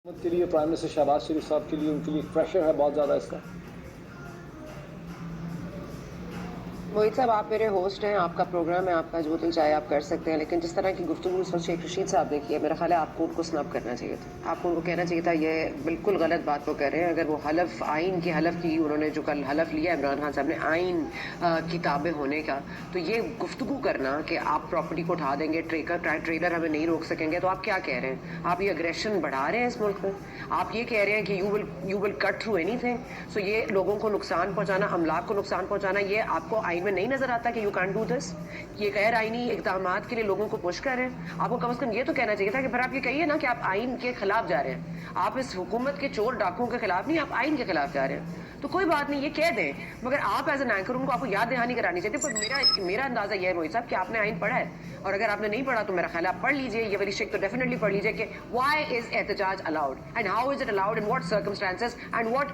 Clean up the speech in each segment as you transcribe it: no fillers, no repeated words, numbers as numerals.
के लिए prime minister Shahbaz शरीफ साहब के लिए उनके लिए प्रेशर है बहुत ज़्यादा इसका। मोहित साहब, आप मेरे होस्ट हैं, आपका प्रोग्राम है, आपका जो दिल चाहे आप कर सकते हैं, लेकिन जिस तरह की गुफ्तगू इस वक्त शेख रशीद साहब ने की है, मेरा ख्याल है आपको उनको स्नब करना चाहिए था। आपको उनको कहना चाहिए था ये बिल्कुल गलत बात वो कह रहे हैं। अगर वो हलफ आइन की हलफ की, उन्होंने जो कल हलफ लिया इमरान खान साहब ने आइन की ताबे होने का, तो ये गुफ्तगू करना कि आप प्रॉपर्टी को उठा देंगे, ट्रेलर हमें नहीं रोक सकेंगे, तो आप क्या कह रहे हैं? आप ये अग्रेशन बढ़ा रहे हैं इस मुल्क में। आप ये कह रहे हैं कि you will cut through anything. So ये लोगों को नुकसान पहुंचाना, अमलाक को नुकसान पहुंचाना, ये आपको आइन में नहीं नजर आता कि यू कैन डू दिस? ये गैर आइनी इक़दामात के लिए लोगों को पुश कर रहे हैं। आपको कम से कम ये तो कहना चाहिए था कि फिर आप ये कहिए ना कि आप आइन के खिलाफ जा रहे हैं। आप इस हुकूमत के चोर डाकुओं के खिलाफ नहीं, आप आइन के खिलाफ जा रहे हैं। तो कोई बात नहीं, ये कह दें, मगर आप एज एन एंकर उनको आपको याद दहानी करानी चाहिए। पर मेरा अंदाजा यह है मोहित साहब कि आपने आइन पढ़ा है, और अगर आपने नहीं पढ़ा तो मेरा ख्याल है आप पढ़ लीजिए। ये वाली शेख तो डेफिनेटली पढ़ लीजिए कि व्हाई इज एहतजाज allowed and how is it allowed in what circumstances and what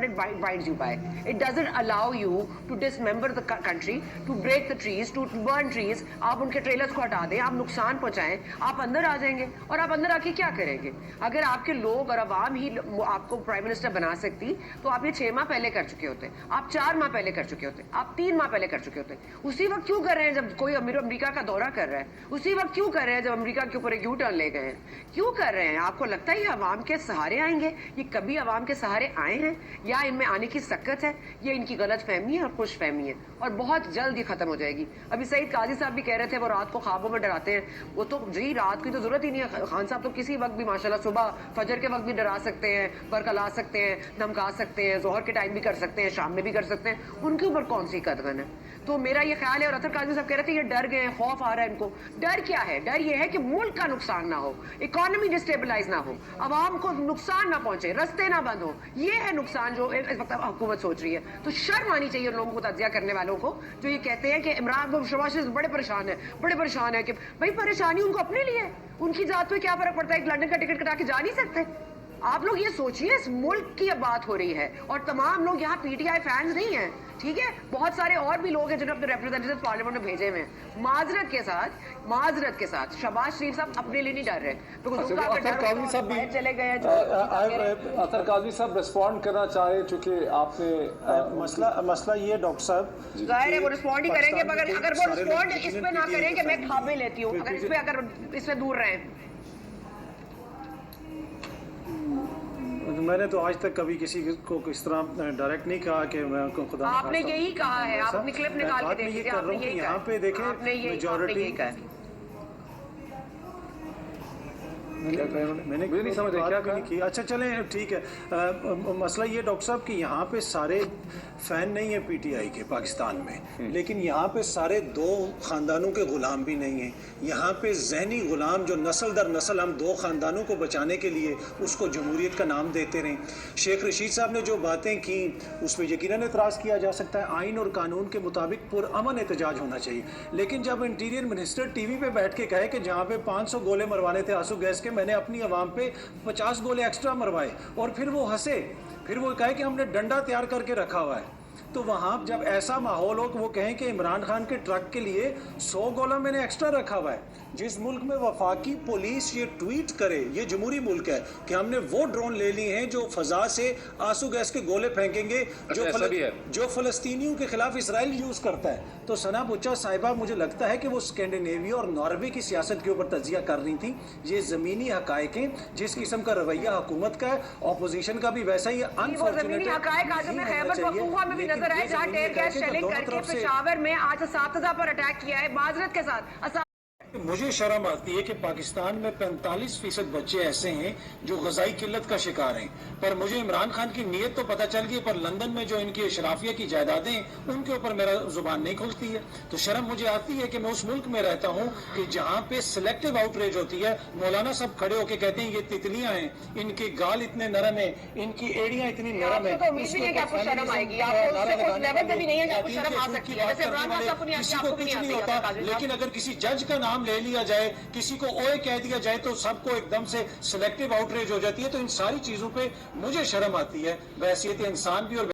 it binds you by. It doesn't allow you to dismember the country, to break the trees, to burn trees. आप उनके trailers को हटा दें, आप नुकसान पहुंचाएं, आप अंदर आ जाएंगे। और आप अंदर आके क्या करेंगे? अगर आपके लोग और अवाम ही आपको प्राइम मिनिस्टर बना सकती तो आप ये 6 माह पहले कर चुके होते, आप 4 माह पहले कर चुके होते, आप 3 माह पहले कर चुके होते। उसी वक्त क्यों कर रहे हैं जब कोई अमेरिका का दौरा कर रहा है? उसी वक्त क्यों कर रहे हैं जब अमेरिका के ऊपर एक यू टर्न ले गए हैं? क्यों कर रहे हैं? आपको लगता है ये अवाम के सहारे आएंगे? ये कभी अवाम के सहारे आए हैं या इनमें आने की सक्कत है? ये इनकी गलत फहमी है और खुश फहमी है, और बहुत जल्द ये खत्म हो जाएगी। अभी सईद काजी साहब भी कह रहे थे वो रात को ख्वाबों में डराते हैं। वो तो जी रात की तो जरूरत ही नहीं है। खान साहब तो किसी वक्त भी माशाल्लाह सुबह फजर के वक्त भी डरा सकते हैं, बरकला सकते हैं, धमका सकते हैं, जोहर के टाइम भी कर सकते हैं, शाम में भी कर सकते हैं। उनके ऊपर कौन सी कदगन है? तो मेरा ये ख्याल है, और अतर काजी साहब कह रहे थे ये डर गए, खौफ आ रहा है इनको। डर क्या है? डर ये है कि मुल्क का नुकसान ना हो, इकोनॉमी डिस्टेबलाइज ना हो, अवाम को नुकसान ना पहुंचे, रस्ते ना बंद हो। ये है नुकसान जो इस वक्त हुकूमत सोच रही है। तो शर्म आनी चाहिए उन लोगों को, तज्जिया करने वालों को, जो ये कहते हैं कि इमरान शहबाज शरीफ बड़े परेशान है कि भाई परेशानी उनको अपने लिए है। उनकी जात पे क्या फर्क पड़ता है? एक लंदन का टिकट कटा के जा नहीं सकते? आप लोग ये सोचिए, इस मुल्क की अब बात हो रही है, और तमाम लोग यहाँ पीटीआई फैंस नहीं हैं, ठीक है? बहुत सारे और भी लोग हैं जिन्होंने अपने रिप्रेजेंटेटिव पार्लियामेंट में भेजे हुए हैं। माजरत के साथ शहबाज शरीफ साहब अपने लिए नहीं डर रहे, चले गए। अतर काज़ी साहब रिस्पॉन्ड करना चाहे, चूंकि आपने मसला ये डॉक्टर साहब जाहिर है वो रिस्पॉन्ड ही करेंगे, मगर अगर वो रिस्पॉन्ड इस पे ना करें कि मैं खाबे लेती हूँ, अगर इससे दूर रहें। मैंने तो आज तक कभी किसी को इस तरह डायरेक्ट नहीं कहा कि मैं खुदा, आपने यही कहा है, आप अपनी क्लिप निकाल के देखिए, आपने यही कहा। यहाँ पे देखें मेजॉरिटी, मैंने नहीं समझ क्या की। अच्छा चलें ठीक है। मसला ये डॉक्टर साहब कि यहाँ पे सारे फ़ैन नहीं है पीटीआई के पाकिस्तान में, लेकिन यहाँ पे सारे 2 ख़ानदानों के ग़ुलाम भी नहीं हैं। यहाँ पे ज़हनी ग़ुलाम जो नस्ल दर नस्ल हम 2 ख़ानदानों को बचाने के लिए उसको जमहूरियत का नाम देते रहें। शेख रशीद साहब ने जो बातें की उस पर यकीनन एतराज़ किया जा सकता है। आइन और कानून के मुताबिक पुरअमन एहतजाज होना चाहिए, लेकिन जब इंटीरियर मिनिस्टर टीवी पे बैठ के कहे कि जहाँ पे 500 गोले मरवाने थे आंसू गैस के, मैंने अपनी आवाम पे 50 गोले एक्स्ट्रा मरवाए, और फिर वो हंसे, फिर वो कहे कि हमने डंडा तैयार करके रखा हुआ है। तो वहाँ जब ऐसा माहौल हो कि वो कहें कि इमरान खान के ट्रक के लिए 100 गोला मैंने एक्स्ट्रा रखा हुआ है, जिस मुल्क में वफाकी पुलिस ये ट्वीट करे, ये जमहूरी मुल्क है, कि हमने वो ड्रोन ले लिए हैं जो फजा से आंसू गैस के गोले फेंकेंगे जो फलस्तीनियों के खिलाफ इसराइल यूज़ करता है। तो सना बुच्चा साहिबा, मुझे लगता है कि वो स्कैंडिनेविया और नॉर्वे की सियासत के ऊपर तज्जिया कर रही थी। ये ज़मीनी हकायक हैं, जिस किस्म का रवैया हुकूमत का है, अपोजिशन का भी वैसा ही अनफॉर्चुनेट है। जहाँ टेयर गैस शेलिंग करके पेशावर में आज 7,000 पर अटैक किया है माजरत के साथ। मुझे शर्म आती है कि पाकिस्तान में 45% बच्चे ऐसे हैं जो ग़िज़ाई किल्लत का शिकार हैं, पर मुझे इमरान खान की नीयत तो पता चल गई, पर लंदन में जो इनकी अशराफिया की जायदादें उनके ऊपर मेरा जुबान नहीं खुलती है। तो शर्म मुझे आती है कि मैं उस मुल्क में रहता हूँ कि जहाँ पे सिलेक्टिव आउटरीच होती है। मौलाना सब खड़े होकर कहते हैं ये तितलियाँ हैं, इनके गाल इतने नरम है, इनकी एड़ियाँ इतनी नरम है, किसी को कुछ नहीं होता। लेकिन अगर किसी जज का नाम ले लिया जाए, किसी को ओए कह दिया जाए, तो सबको एकदम से सिलेक्टिव आउटरीच हो जाती है। तो इन सारी चीजों पे मुझे शर्म आती है, बहैसियत इंसान भी और